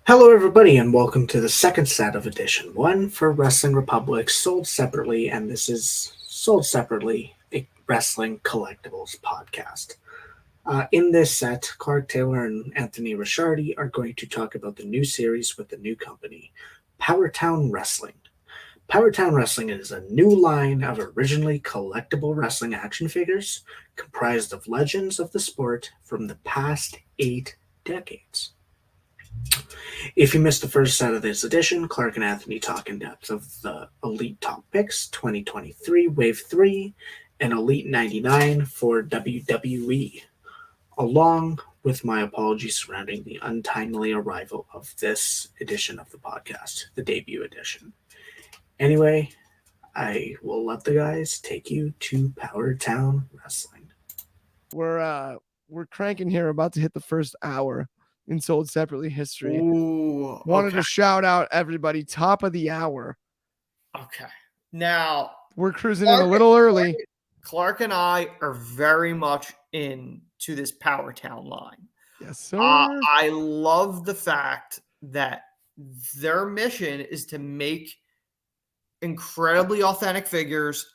Hello, everybody, and welcome to the second set of Edition 1 for Wrestling Republic, sold separately, and this is Sold Separately, a wrestling collectibles podcast. In this set, Clark Taylor and Anthony Ricciardi are going to talk about the new series with the new company, Powertown Wrestling. Powertown Wrestling is a new line of originally collectible wrestling action figures comprised of legends of the sport from the past 8 decades. If you missed the first set of this edition, Clark and Anthony talk in depth of the Elite Top Picks 2023 Wave 3 and Elite 99 for WWE, along with my apologies surrounding the untimely arrival of this edition of the podcast, the debut edition. Anyway, I will let the guys take you to Powertown Wrestling. We're cranking here, about to hit the first hour in Sold Separately history. Ooh, Wanted to shout out everybody, top of the hour. Okay. Now We're cruising in a little early. Clark and I are very much into this Powertown line. Yes, sir. I love the fact that their mission is to make incredibly authentic figures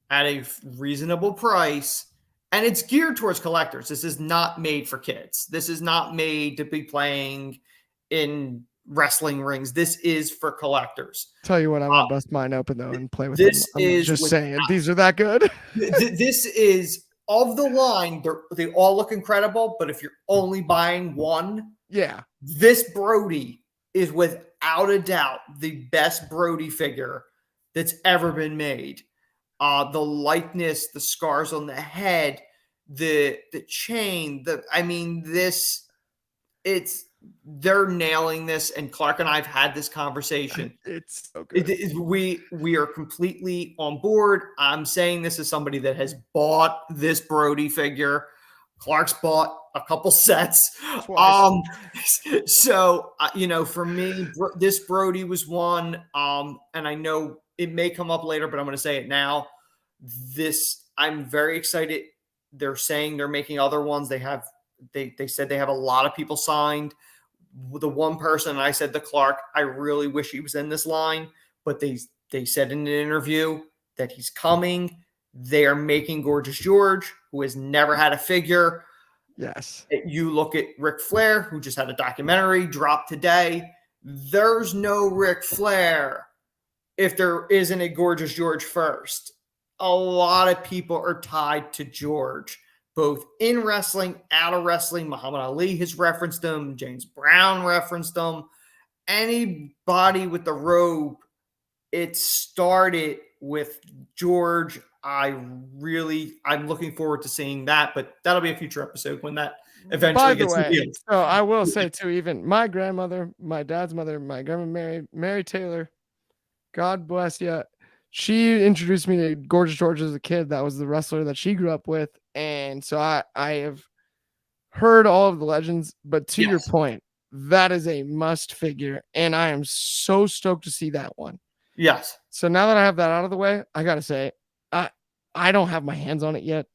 at a reasonable price. And it's geared towards collectors. This is not made for kids. This is not made to be playing in wrestling rings. This is for collectors. Tell you what, I want to bust mine open though and play with this them. I'm is just saying, these are that good. This is of the line. They all look incredible, but if you're only buying one, yeah, this Brody is without a doubt the best Brody figure that's ever been made. The likeness, the scars on the head, the chain, they're nailing this. And Clark and I have had this conversation. It's so good. We are completely on board. I'm saying this as somebody that has bought this Brody figure. Clark's bought a couple sets. So for me, this Brody was one. And I know it may come up later, but I'm going to say it now. I'm very excited. They're saying they're making other ones. They said they have a lot of people signed. The one person, I said to Clark, I really wish he was in this line, but they said in an interview that he's coming. They are making Gorgeous George, who has never had a figure. Yes. You look at Ric Flair, who just had a documentary drop today. There's no Ric Flair if there isn't a Gorgeous George first. A lot of people are tied to George, both in wrestling, out of wrestling. Muhammad Ali has referenced him. James Brown referenced him. Anybody with the robe, it started with George. I'm looking forward to seeing that, but that'll be a future episode when that eventually gets revealed. So I will say too, even my grandmother, my dad's mother, my grandma Mary Taylor, God bless you. She introduced me to Gorgeous George as a kid. That was the wrestler that she grew up with. And so I have heard all of the legends, but to your point, that is a must figure. And I am so stoked to see that one. Yes. So now that I have that out of the way, I got to say, I don't have my hands on it yet.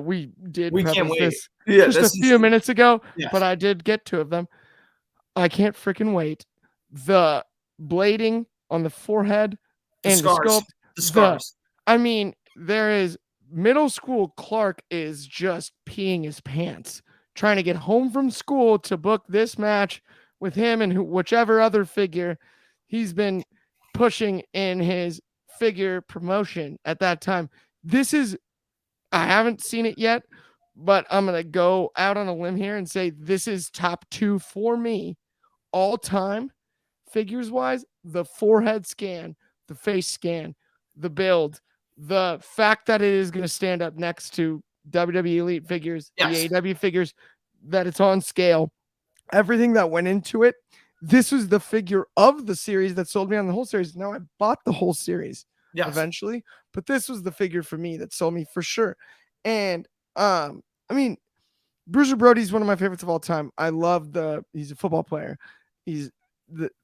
We can't wait. This just a few minutes ago, but I did get two of them. I can't freaking wait. The blading on the forehead and the scars. There is middle school Clark is just peeing his pants trying to get home from school to book this match with him and whichever other figure he's been pushing in his figure promotion at that time. I haven't seen it yet, but I'm going to go out on a limb here and say this is top 2 for me all time figures wise. The forehead scan, the face scan, the build, the fact that it is going to stand up next to WWE Elite figures, the AEW figures, that it's on scale, everything that went into it. This was the figure of the series that sold me on the whole series. Now I bought the whole series eventually, but this was the figure for me that sold me for sure. And Bruiser Brody is one of my favorites of all time. I love he's a football player. He's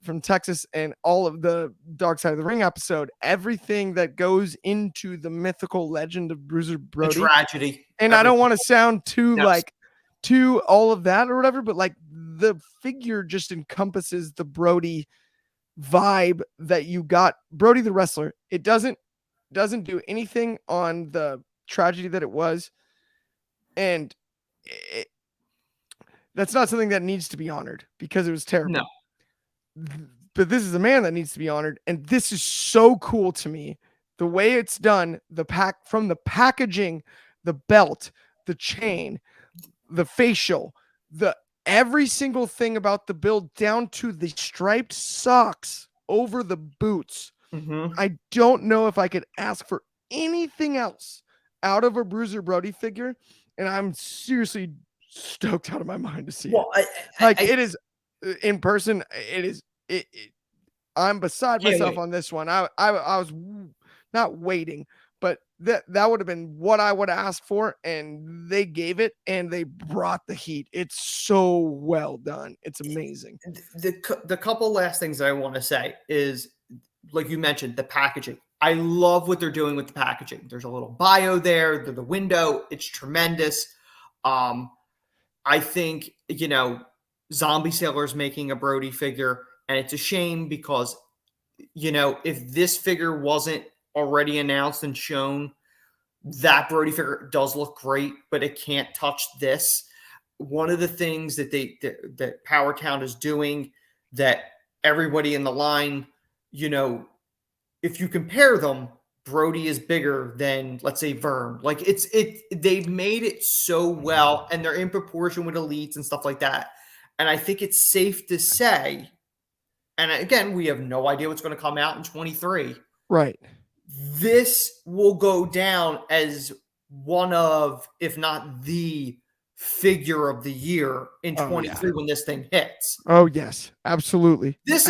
from Texas, and all of the Dark Side of the Ring episode, everything that goes into the mythical legend of Bruiser Brody, the tragedy. And I don't want to sound too all of that or whatever, but like the figure just encompasses the Brody vibe that you got. Brody the wrestler. It doesn't do anything on the tragedy that it was, and that's not something that needs to be honored because it was terrible. No. But this is a man that needs to be honored, and this is so cool to me. The way it's done, from the packaging, the belt, the chain, the facial, every single thing about the build down to the striped socks over the boots. Mm-hmm. I don't know if I could ask for anything else out of a Bruiser Brody figure, and I'm seriously stoked out of my mind to see it. It is in person. It is. I'm beside myself on this one. I was not waiting, but that would have been what I would ask for, and they gave it, and they brought the heat. It's so well done. It's amazing. The couple last things that I want to say is, like you mentioned, the packaging. I love what they're doing with the packaging. There's a little bio there, the window. It's tremendous. I think, Zombie Sailor's making a Brody figure, and it's a shame because, if this figure wasn't already announced and shown, that Brody figure does look great, but it can't touch this. One of the things that that Powertown is doing that everybody in the line, if you compare them, Brody is bigger than, let's say, Vern. Like they've made it so well, and they're in proportion with elites and stuff like that. And I think it's safe to say, and again, we have no idea what's going to come out in 23. Right. This will go down as one of, if not the figure of the year in 23 when this thing hits. Oh yes, absolutely. This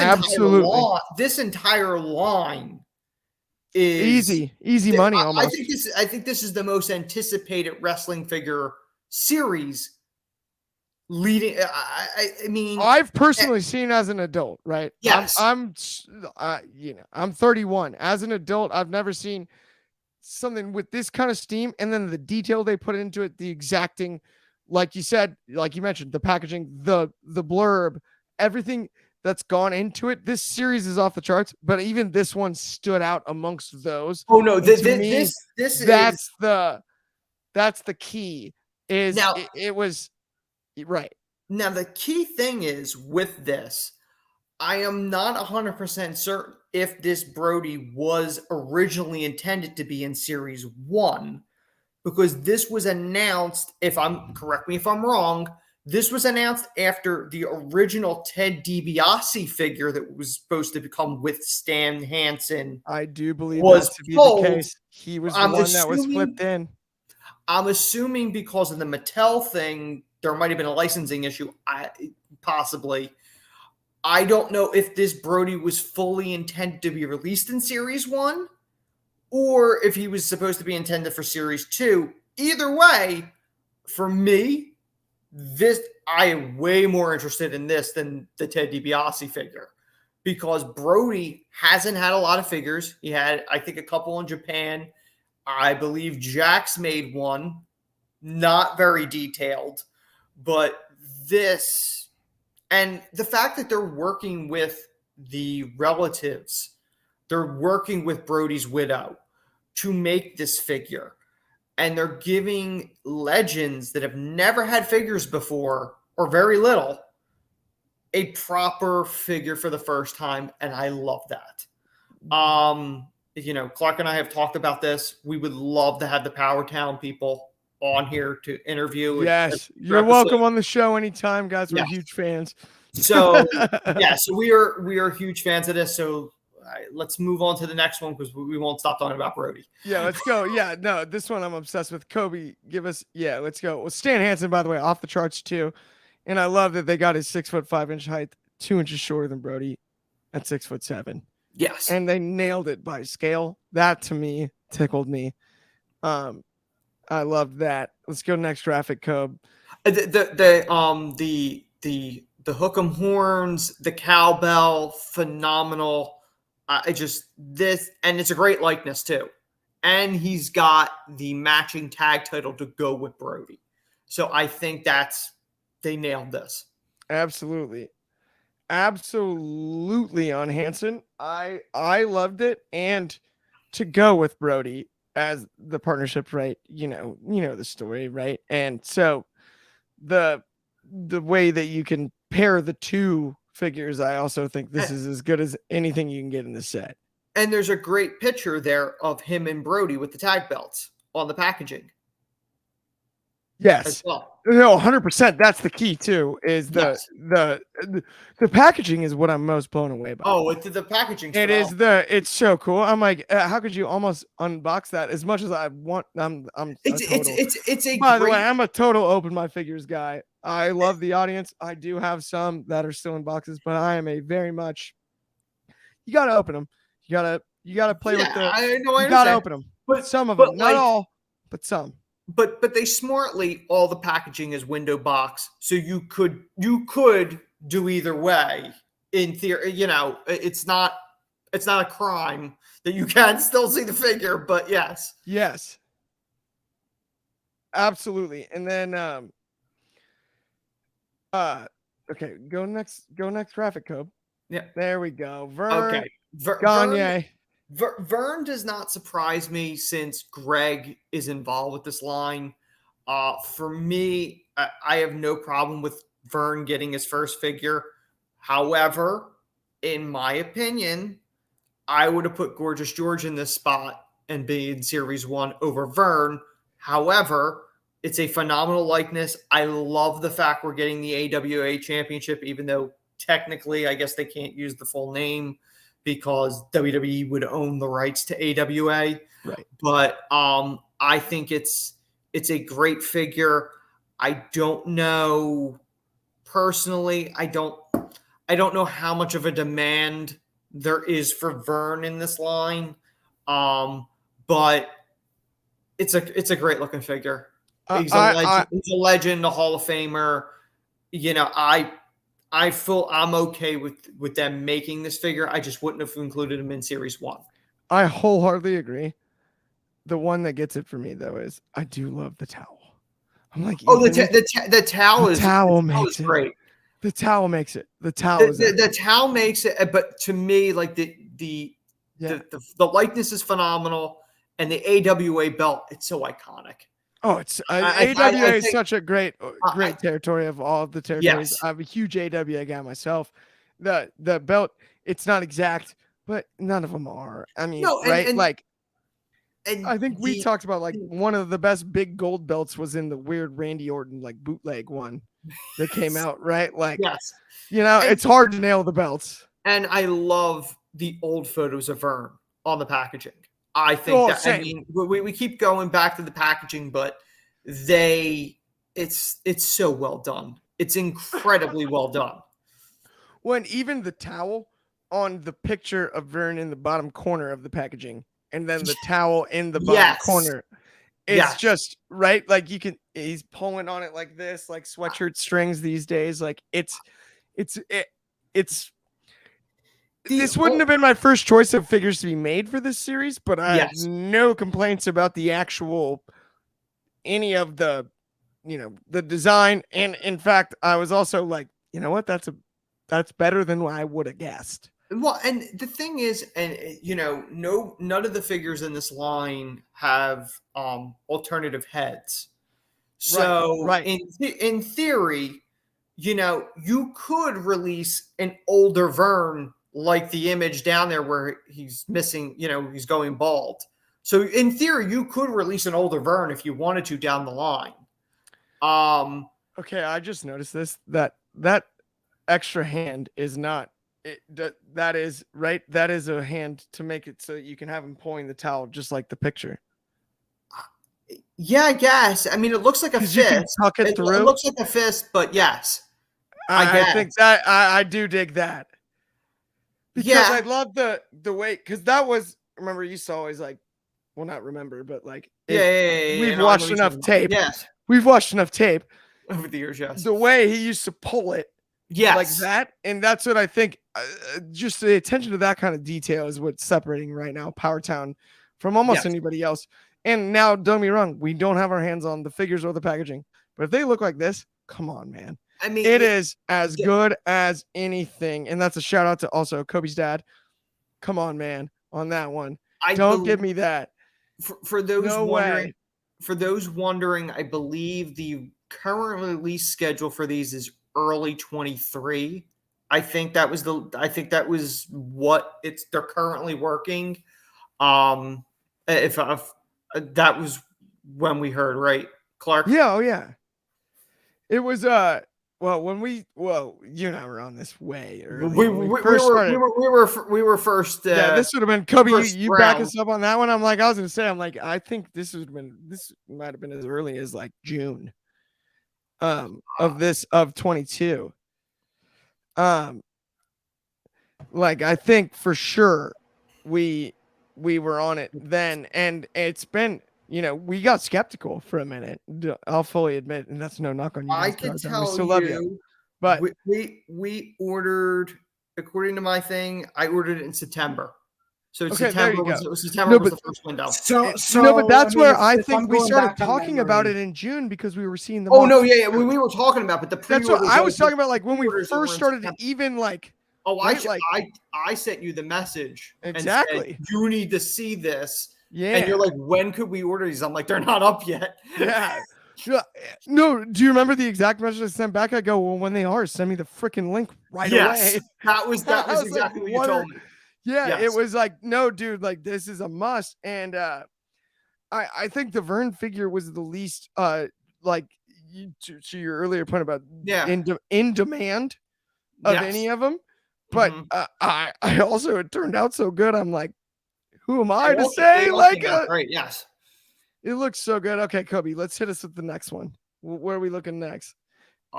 entire line is easy money. Almost. I think this is the most anticipated wrestling figure series. Leading, I mean, I've personally seen as an adult, right? Yes, I'm 31. As an adult, I've never seen something with this kind of steam, and then the detail they put into it, the exacting, like you said, like you mentioned, the packaging, the blurb, everything that's gone into it. This series is off the charts, but even this one stood out amongst those. Oh no, that's the key. Is now, it was. Right. Now, the key thing is with this, I am not 100% certain if this Brody was originally intended to be in Series 1, because this was announced, correct me if I'm wrong, this was announced after the original Ted DiBiase figure that was supposed to become with Stan Hansen. I do believe that to be the case. He was the one that was flipped in. I'm assuming because of the Mattel thing, there might have been a licensing issue, possibly. I don't know if this Brody was fully intended to be released in Series 1 or if he was supposed to be intended for Series 2. Either way, for me, I am way more interested in this than the Ted DiBiase figure because Brody hasn't had a lot of figures. He had, I think, a couple in Japan. I believe Jax made one, not very detailed. But this, and the fact that they're working with the relatives, they're working with Brody's widow to make this figure, and they're giving legends that have never had figures before, or very little, a proper figure for the first time, and I love that. Clark and I have talked about this. We would love to have the Powertown people on here to interview. Yes, you're welcome on the show anytime, guys. We're huge fans. So so we are huge fans of this. So let's move on to the next one because we won't stop talking about Brody. Yeah, let's go. Yeah, no, this one I'm obsessed with. Kobe, let's go. Well, Stan Hansen, by the way, off the charts too, and I love that they got his 6'5" height, 2 inches shorter than Brody, at 6'7". Yes, and they nailed it by scale. That to me tickled me. I love that. Let's go next graphic, Cobb. The hook'em horns, the cowbell, phenomenal. This, and it's a great likeness too. And he's got the matching tag title to go with Brody. So I think they nailed this. Absolutely on Hansen. I loved it, and to go with Brody as the partnership, right? You know the story, right? And so the way that you can pair the two figures, I also think this is as good as anything you can get in the set. And there's a great picture there of him and Brody with the tag belts on the packaging. Yes. Well. No, 100%. That's the key too. Is the packaging is what I'm most blown away by. Oh, the packaging. It's so cool. I'm like, how could you almost unbox that? As much as I want, it's a. By the way, I'm a total open my figures guy. I love the audience. I do have some that are still in boxes, but I am a very much. You gotta open them. You gotta play with the. I know. You gotta open them. But some of them, not all, but some. But they smartly, all the packaging is window box, so you could do either way. In theory, it's not a crime that you can still see the figure, but yes, absolutely. And then okay, go next graphic code. Yeah, there we go. Vern. Okay, Vern does not surprise me since Greg is involved with this line. For me, I have no problem with Vern getting his first figure. However, in my opinion, I would have put Gorgeous George in this spot and be in Series 1 over Vern. However, it's a phenomenal likeness. I love the fact we're getting the AWA Championship, even though technically I guess they can't use the full name because WWE would own the rights to AWA. Right. But I think it's a great figure. I don't know personally. I don't know how much of a demand there is for Vern in this line. But it's a great looking figure. He's a legend, a Hall of Famer. I'm okay with them making this figure. I just wouldn't have included him in Series 1. I wholeheartedly agree. The one that gets it for me though is I do love the towel. I'm like, the towel makes it great. The towel makes it. The towel makes it. But to me, like the likeness is phenomenal, and the AWA belt, it's so iconic. Oh, it's AWA is such a great territory of all the territories. Yes. I'm a huge AWA guy myself. The belt, it's not exact, but none of them are. I mean, I think we talked about one of the best big gold belts was in the weird Randy Orton bootleg one that came out, right? It's hard to nail the belts. And I love the old photos of Vern on the packaging. I think we keep going back to the packaging, but it's so well done. It's incredibly well done. When even the towel on the picture of Vern in the bottom corner of the packaging, and then the towel in the bottom corner, it's just right. Like he's pulling on it like this, like sweatshirt strings these days. Like it's. This wouldn't have been my first choice of figures to be made for this series, but I have no complaints about the actual, any of the, the design. And in fact, I was also like, you know what, that's better than what I would have guessed. Well, and the thing is, and none of the figures in this line have alternative heads. So in theory, you could release an older Vern, like the image down there where he's missing, he's going bald. So in theory, you could release an older Vern if you wanted to down the line. Okay, I just noticed this, that extra hand is not that is right. That is a hand to make it so you can have him pulling the towel just like the picture. Yeah, I guess. I mean, it looks like a fist. It looks like a fist, but yes. I think that I do dig that. Because I love the way, because that was, remember, you saw always not remember, but we've watched enough tape. Yes. We've watched enough tape over the years, yes. The way he used to pull it. Yes. Like that. And that's what I think, just the attention to that kind of detail is what's separating right now Powertown from almost anybody else. And now, don't get me wrong, we don't have our hands on the figures or the packaging. But if they look like this, come on, man. I mean, it is as good as anything. And that's a shout out to also Kobe's dad. Come on, man, on that one. Don't give me that. For those no wondering, way. For those wondering, I believe the current release schedule for these is early 23. I think that was what they're currently working. If that was when we heard, right, Clark? Yeah, oh yeah. It was when you and I were on this way early. We were first. Yeah, this would have been Kobe. You back us round. up on that one. I think this might have been as early as like June. Of 22. Like I think for sure we were on it then, and it's been, we got skeptical for a minute. I'll fully admit, and that's no knock on you guys. I can tell we still love you, but we ordered, according to my thing, I ordered it in September. So September was the first window. But that's where I think we started talking about it in June because we were seeing the. Oh no, yeah, we were talking about, but that's what I was talking about. Like when we first started to even like. Oh, I sent you the message. Exactly. And said, you need to see this. Yeah. And you're like, when could we order these? I'm like, they're not up yet. Yeah. No, do you remember the exact message I sent back? I go, well, when they are, send me the freaking link right away. That was exactly what you told me. Yeah, yes. It was like, no, dude, like this is a must. And I think the Vern figure was the least like to your earlier point about in demand of any of them. But I also, it turned out so good. I'm like, who am I to say? Like, right? Yes, it looks so good. Okay, Kobe, let's hit us with the next one. Where are we looking next?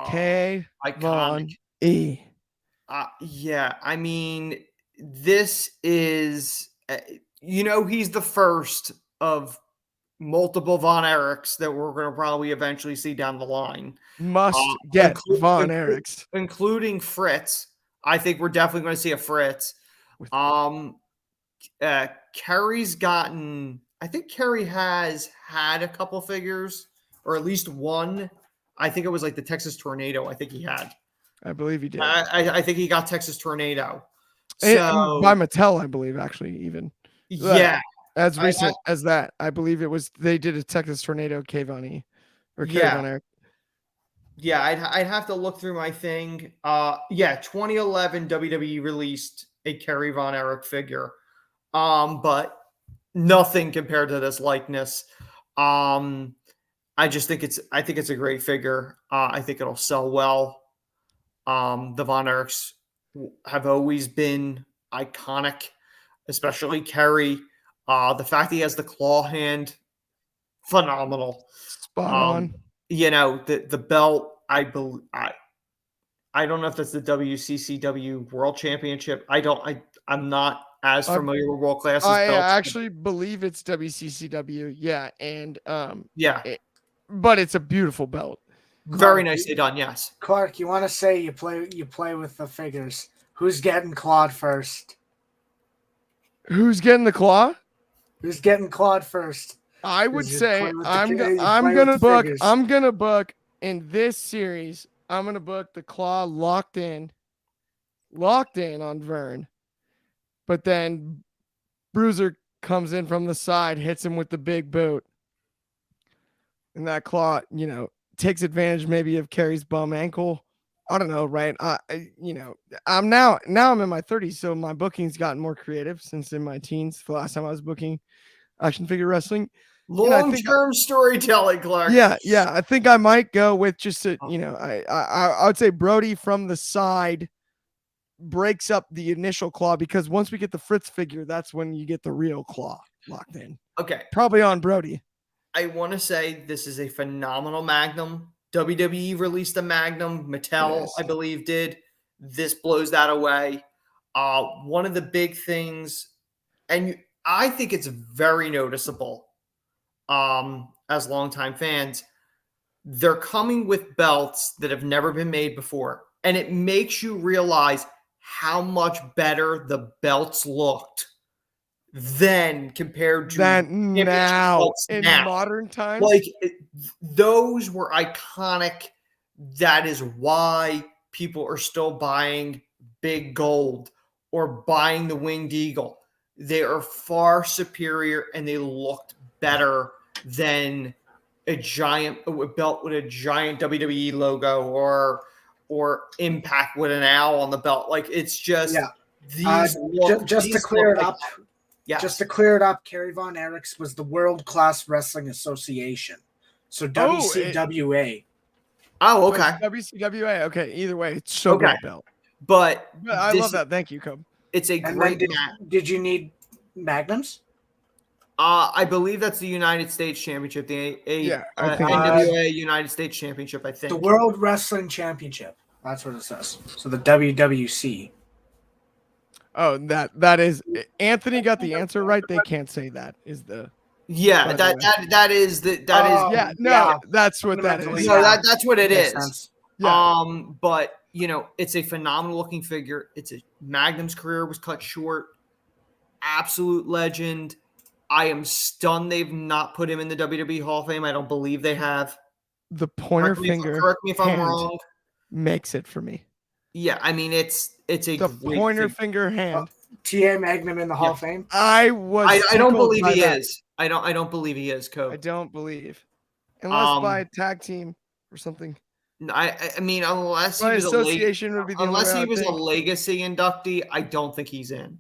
Kerry Von Erich. Yeah, I mean, this is, he's the first of multiple Von Erichs that we're going to probably eventually see down the line. Must get Von Erichs, including Fritz. I think we're definitely going to see a Fritz. Carrie's gotten. I think Carrie has had a couple figures, or at least one. I think it was like the Texas Tornado. I think he had. I believe he did. I think he got Texas Tornado. So, by Mattel, I believe, actually, even. Yeah. As recent as that. I believe it was, they did a Texas Tornado Kerry Von Erich. Yeah, I'd have to look through my thing. 2011 WWE released a Kerry Von Erich figure. But nothing compared to this likeness. I think it's a great figure. I think it'll sell well. The Von Erichs have always been iconic, especially Kerry. The fact he has the claw hand, phenomenal. Spot on. The belt, I don't know if that's the WCCW World Championship. I'm not as familiar with World Class. I actually believe it's WCCW. Yeah. And but it's a beautiful belt. Very nicely done. Yes. Clark, you want to say you play with the figures. Who's getting clawed first? Who's getting the claw? Who's getting clawed first? I would say I'm gonna book in this series. I'm gonna book the claw locked in on Vern, but then Bruiser comes in from the side, hits him with the big boot, and that claw, takes advantage maybe of Kerry's bum ankle. I don't know, right? I'm now I'm in my 30s, so my booking's gotten more creative since in my teens. The last time I was booking action figure wrestling. Long-term storytelling, Clark. Yeah. I think I might go with just I would say Brody from the side breaks up the initial claw, because once we get the Fritz figure, that's when you get the real claw locked in. Okay. Probably on Brody. I want to say this is a phenomenal Magnum. WWE released a Magnum. Mattel, yes, I believe, did. This blows that away. One of the big things, and I think it's very noticeable as longtime fans, they're coming with belts that have never been made before. And it makes you realize how much better the belts looked then compared to that now in modern times. Like those were iconic That is why people are still buying Big Gold or buying the Winged Eagle. They are far superior and they looked better than a belt with a giant WWE logo or Impact with an owl on the belt. Like, it's just just to clear it up. Yes. Just to clear it up, Kerry Von Erich was the World Class Wrestling Association. So WCWA. Oh, okay. WCWA. Okay. Either way, it's so good belt. But I love that. Thank you, Cobb. It's a great match. Did you need Magnums? I believe that's the United States Championship, the NWA United States Championship, I think. The World Wrestling Championship. That's what it says. So the WWC. Oh, that is Anthony got the answer right. They can't say that is the that is that's what that is. No, that's what it is. Sense. Yeah. But it's a phenomenal looking figure. Magnum's career was cut short. Absolute legend. I am stunned they've not put him in the WWE Hall of Fame. I don't believe they have. The pointer finger. Correct me if I'm wrong. Makes it for me. Yeah, I mean it's a the great pointer finger hand. T.A. Magnum in the Hall of Fame. I don't believe he is. I don't believe he is, Cope. I don't believe, unless by a tag team or something. I mean, unless he was a legacy inductee, I don't think he's in.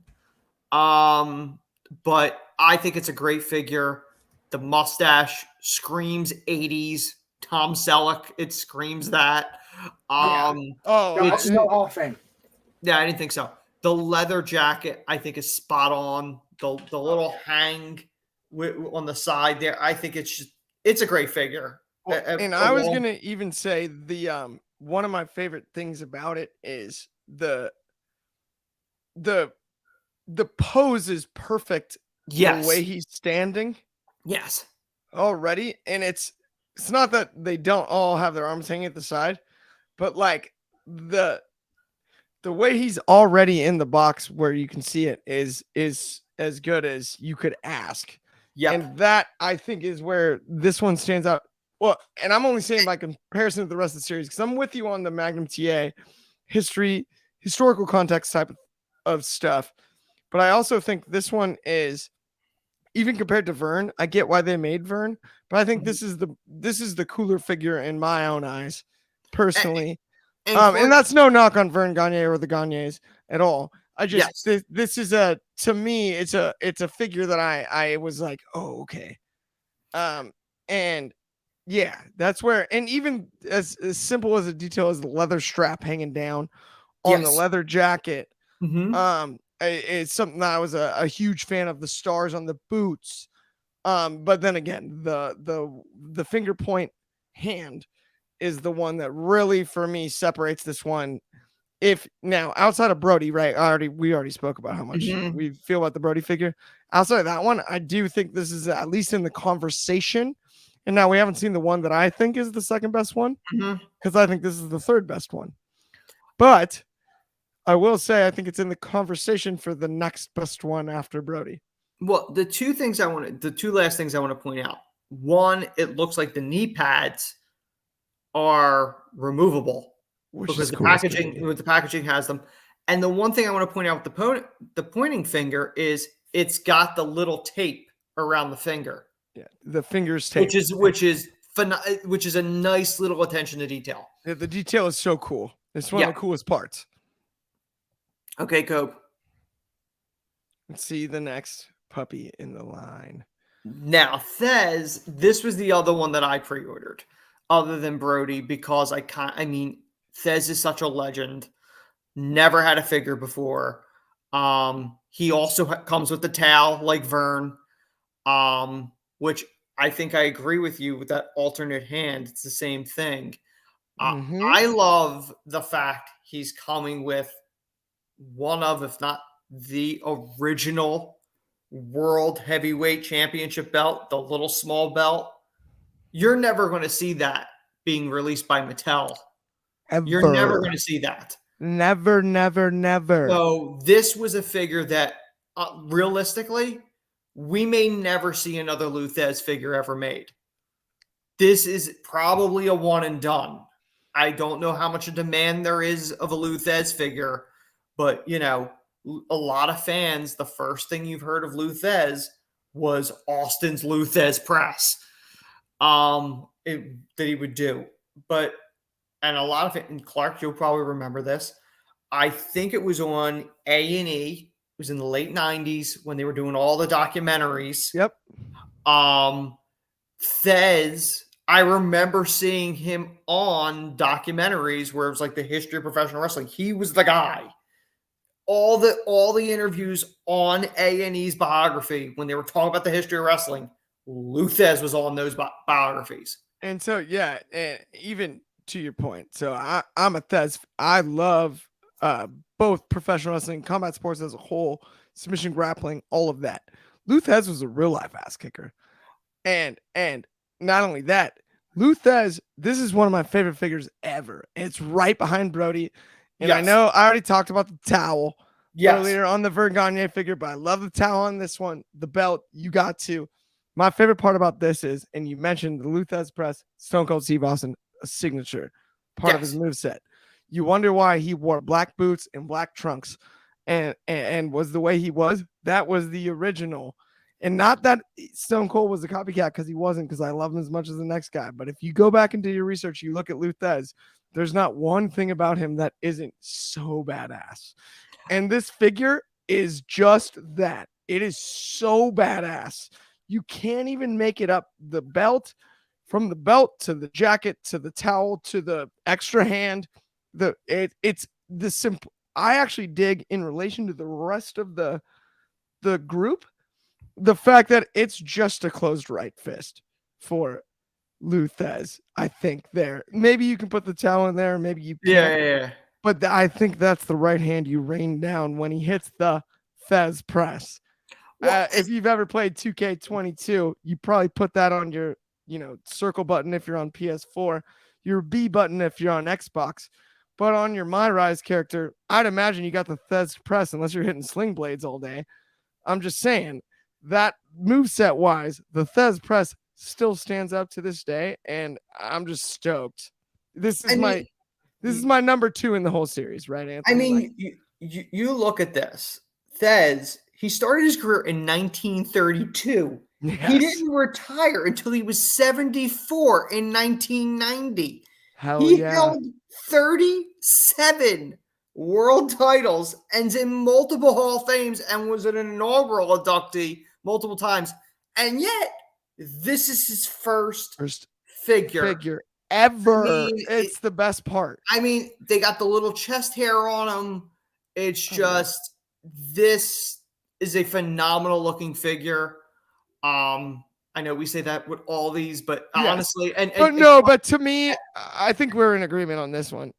But I think it's a great figure. The mustache screams 80s. Tom Selleck, it screams that. No Hall of Fame. Yeah, I didn't think so. The leather jacket, I think, is spot on. The little hang on the side there, I think it's a great figure. And I was gonna even say the one of my favorite things about it is the pose is perfect. Yes. The way he's standing. Yes. Already, and it's not that they don't all have their arms hanging at the side, but like the way he's already in the box where you can see it is as good as you could ask. Yeah. And that I think is where this one stands out. Well, and I'm only saying by comparison to the rest of the series, because I'm with you on the Magnum TA historical context type of stuff. But I also think this one is, even compared to Vern, I get why they made Vern, but I think this is the cooler figure in my own eyes, personally. And that's no knock on Vern Gagne or the Gagnes at all. I just this is to me it's a figure that I was like, oh, okay. And yeah, that's where, and even as simple as a detail as the leather strap hanging down on the leather jacket. Mm-hmm. It's something that I was a huge fan of, the stars on the boots. But then again, the finger point hand is the one that really, for me, separates this one. If now outside of Brody, right? We already spoke about how much we feel about the Brody figure. Outside of that one, I do think this is at least in the conversation. And now we haven't seen the one that I think is the second best one, because I think this is the third best one. But I will say I think it's in the conversation for the next best one after Brody. Well, the two last things I want to point out. One, it looks like the knee pads are removable, because the packaging has them. And the one thing I want to point out with the pointing finger is it's got the little tape around the finger. Yeah, the finger's tape, which is a nice little attention to detail. Yeah, the detail is so cool. It's one of the coolest parts. Okay, Cope. Let's see the next puppy in the line. Now, Thez, this was the other one that I pre-ordered, other than Brody, because Thez is such a legend. Never had a figure before. He also comes with the towel like Vern, which I think I agree with you with that alternate hand. It's the same thing. I love the fact he's coming with one of, if not the original World Heavyweight Championship belt, the little small belt. You're never going to see that being released by Mattel. Ever. You're never going to see that. Never, never, never. So this was a figure that realistically, we may never see another Lou Thez figure ever made. This is probably a one and done. I don't know how much a demand there is of a Lou Thez figure, but a lot of fans, the first thing you've heard of Lou Thez was Austin's Lou Thez press that he would do. And a lot of it, and Clark, you'll probably remember this. I think it was on A&E. It was in the late 90s when they were doing all the documentaries. Yep. Thez, I remember seeing him on documentaries where it was like the history of professional wrestling. He was the guy. All the interviews on A&E's biography, when they were talking about the history of wrestling, Lou Thez was on those biographies. And so, yeah, and even to your point, so I'm a Thez. I love both professional wrestling, combat sports as a whole, submission grappling, all of that. Lou Thez was a real life ass kicker. And not only that, Lou Thez, this is one of my favorite figures ever. It's right behind Brody. And yes. I know I already talked about the towel earlier on the Vern figure, but I love the towel on this one. The belt, you got to. My favorite part about this is, and you mentioned the Lou Thez press, Stone Cold Steve Austin, a signature part of his moveset. You wonder why he wore black boots and black trunks and was the way he was. That was the original. And not that Stone Cold was a copycat, because he wasn't, because I love him as much as the next guy. But if you go back and do your research, you look at Lou Thez, there's not one thing about him that isn't so badass. And this figure is just that. It is so badass. You can't even make it up. The belt, from the belt to the jacket to the towel to the extra hand, it's the simple. I actually dig, in relation to the rest of the group, the fact that it's just a closed right fist for Lou Thez. I think there. Maybe you can put the towel in there. Maybe you can't. Yeah. But I think that's the right hand you rain down when he hits the Thez press. If you've ever played 2K22, you probably put that on your, circle button if you're on PS4, your B button if you're on Xbox. But on your My Rise character, I'd imagine you got the Thez press unless you're hitting sling blades all day. I'm just saying that moveset wise, the Thez press still stands up to this day, and I'm just stoked. This is my number 2 in the whole series, right, Anthony? I mean, you look at this. Thez, he started his career in 1932. Yes. He didn't retire until he was 74 in 1990. He held 37 world titles and in multiple Hall of Fames and was an inaugural inductee multiple times. And yet, this is his first figure ever. It's the best part. I mean, they got the little chest hair on him. It's just, this is a phenomenal looking figure. I know we say that with all these, but honestly, but to me, I think we're in agreement on this one.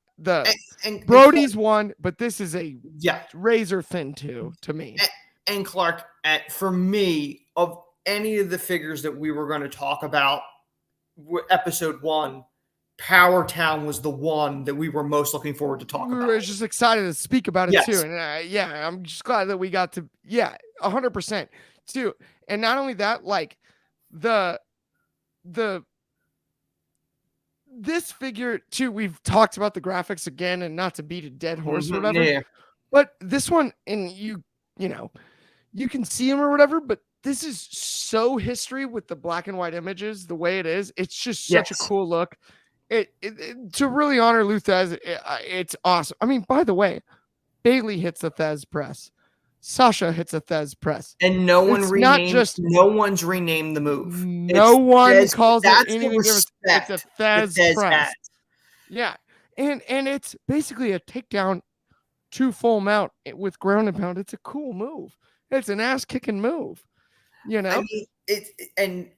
Brody's one, but this is a razor thin too to me. And Clark, for me, of any of the figures that we were going to talk about, episode 1, Powertown was the one that we were most looking forward to talk about. We were just excited to speak about it too. And I'm just glad that we got to, 100% too. And not only that, like this figure too, we've talked about the graphics again, and not to beat a dead horse or whatever, but this one, and you can see him or whatever, but this is so history with the black and white images, the way it is. It's just such a cool look. It to really honor Lou Thez, it's awesome. I mean, by the way, Bailey hits a Thez press. Sasha hits a Thez press. And no one's renamed the move. No one calls it anything different. It's a Thez press. Yeah. And it's basically a takedown to full mount with ground and pound. It's a cool move. It's an ass kicking move. I mean, and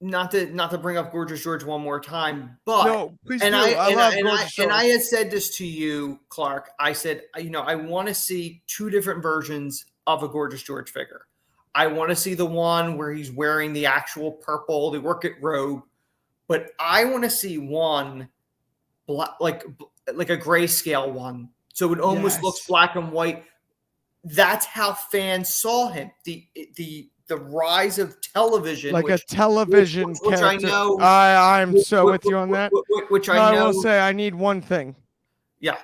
not to bring up Gorgeous George one more time, but no, please do. I love Gorgeous George. And I had said this to you, Clark. I said, I want to see 2 different versions of a Gorgeous George figure. I want to see the one where he's wearing the actual purple, the work it robe, but I want to see one black, like a grayscale one, so it almost looks black and white. That's how fans saw him. The the rise of television, like a television which character. I know. I'm so with you on that. Which I know. I will say I need one thing. Yeah.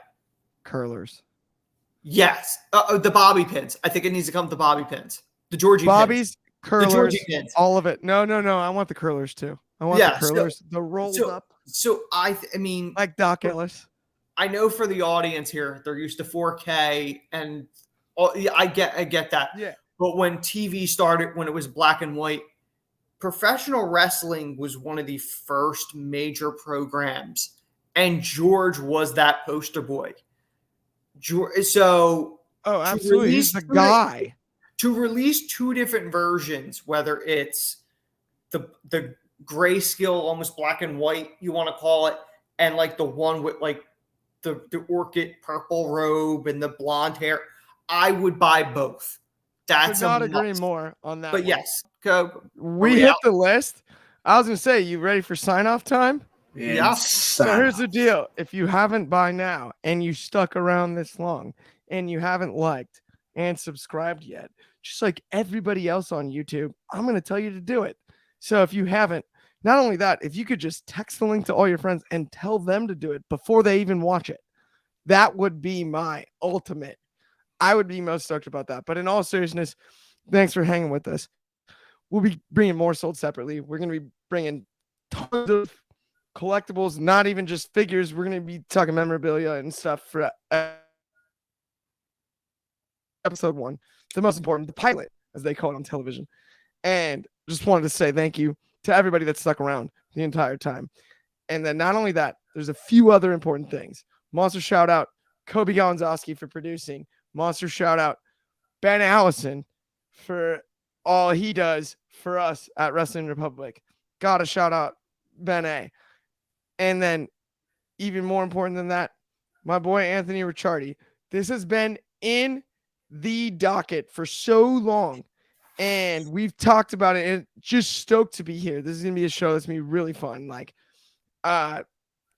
Curlers. Yes. The bobby pins. I think it needs to come to bobby pins. The Georgie Bobbies, pins. curlers, the Georgie pins. All of it. No. I want the curlers too. I want the curlers, the rolled up. So I mean, like Doc Ellis. I know for the audience here, they're used to 4K, and I get that. Yeah. But when TV started, when it was black and white, professional wrestling was one of the first major programs, and George was that poster boy. So, absolutely, he's the guy. To release two different versions, whether it's the grayscale, almost black and white, you want to call it, and like the one with like the orchid purple robe and the blonde hair, I would buy both. That's not agree more on that. But one. Yes, we hit the list. I was gonna say, you ready for sign off time? Yeah. So here's the deal: if you haven't by now, and you stuck around this long, and you haven't liked and subscribed yet, just like everybody else on YouTube, I'm gonna tell you to do it. So if you haven't, not only that, if you could just text the link to all your friends and tell them to do it before they even watch it, that would be my ultimate. I would be most stoked about that. But in all seriousness, thanks for hanging with us. We'll be bringing more Sold Separately. We're going to be bringing tons of collectibles, not even just figures. We're going to be talking memorabilia and stuff for episode 1. The most important, the pilot, as they call it on television. And just wanted to say thank you to everybody that stuck around the entire time. And then not only that, there's a few other important things. Monster shout out Kobe Galanzowski for producing. Monster shout out Ben Allison for all he does for us at Wrestling Republic. Gotta shout out Ben A. And then even more important than that, my boy Anthony Ricciardi. This has been in the docket for so long, and we've talked about it, and just stoked to be here. This is gonna be a show that's gonna be really fun.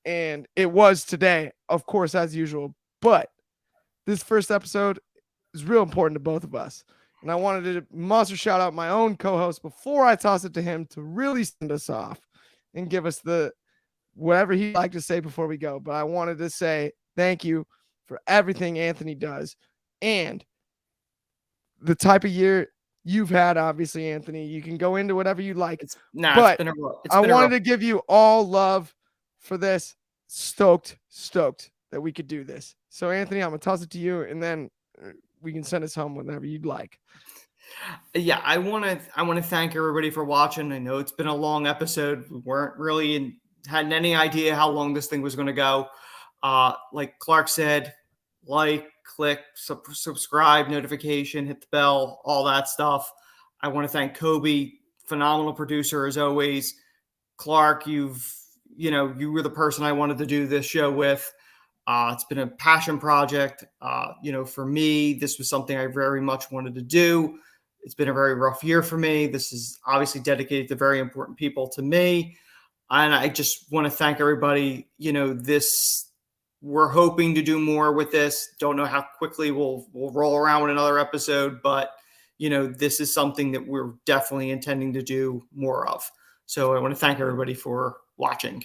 And it was today, of course, as usual, but this first episode is real important to both of us. And I wanted to monster shout out my own co-host before I toss it to him to really send us off and give us the whatever he'd like to say before we go. But I wanted to say thank you for everything Anthony does and the type of year you've had, obviously, Anthony. You can go into whatever you like. But I wanted to give you all love for this. Stoked that we could do this. So, Anthony, I'm going to toss it to you, and then we can send us home whenever you'd like. Yeah, I want to thank everybody for watching. I know it's been a long episode. We weren't really hadn't any idea how long this thing was going to go. Like Clark said, click, subscribe, notification, hit the bell, all that stuff. I want to thank Kobe, phenomenal producer as always. Clark, you were the person I wanted to do this show with. It's been a passion project. For me, this was something I very much wanted to do. It's been a very rough year for me. This is obviously dedicated to very important people to me. And I just want to thank everybody. We're hoping to do more with this. Don't know how quickly we'll roll around with another episode, but this is something that we're definitely intending to do more of. So I want to thank everybody for watching.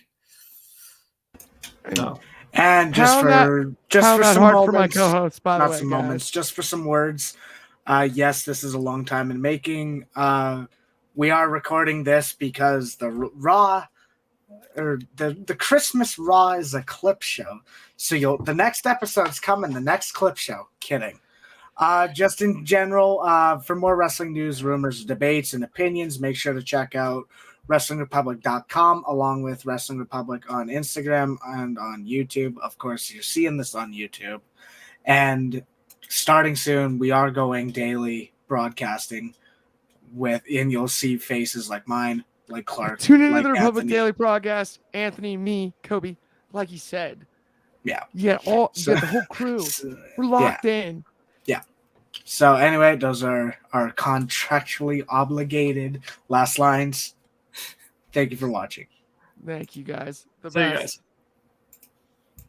And just for some moments, for my co-host, by the way, some moments, just for some words. Yes, this is a long time in making. We are recording this because the Raw or the Christmas Raw is a clip show. So the next episode's coming, the next clip show. Kidding. Just in general, for more wrestling news, rumors, debates, and opinions, make sure to check out WrestlingRepublic.com along with Wrestling Republic on Instagram and on YouTube. Of course, you're seeing this on YouTube. And starting soon, we are going daily broadcasting and you'll see faces like mine, like Clark. Tune into like the Republic Anthony. Daily Broadcast. Anthony, me, Kobe, like he said. Yeah. Yeah, the whole crew. We're locked in. Yeah. So anyway, those are our contractually obligated last lines. Thank you for watching. Thank you, guys. See you guys.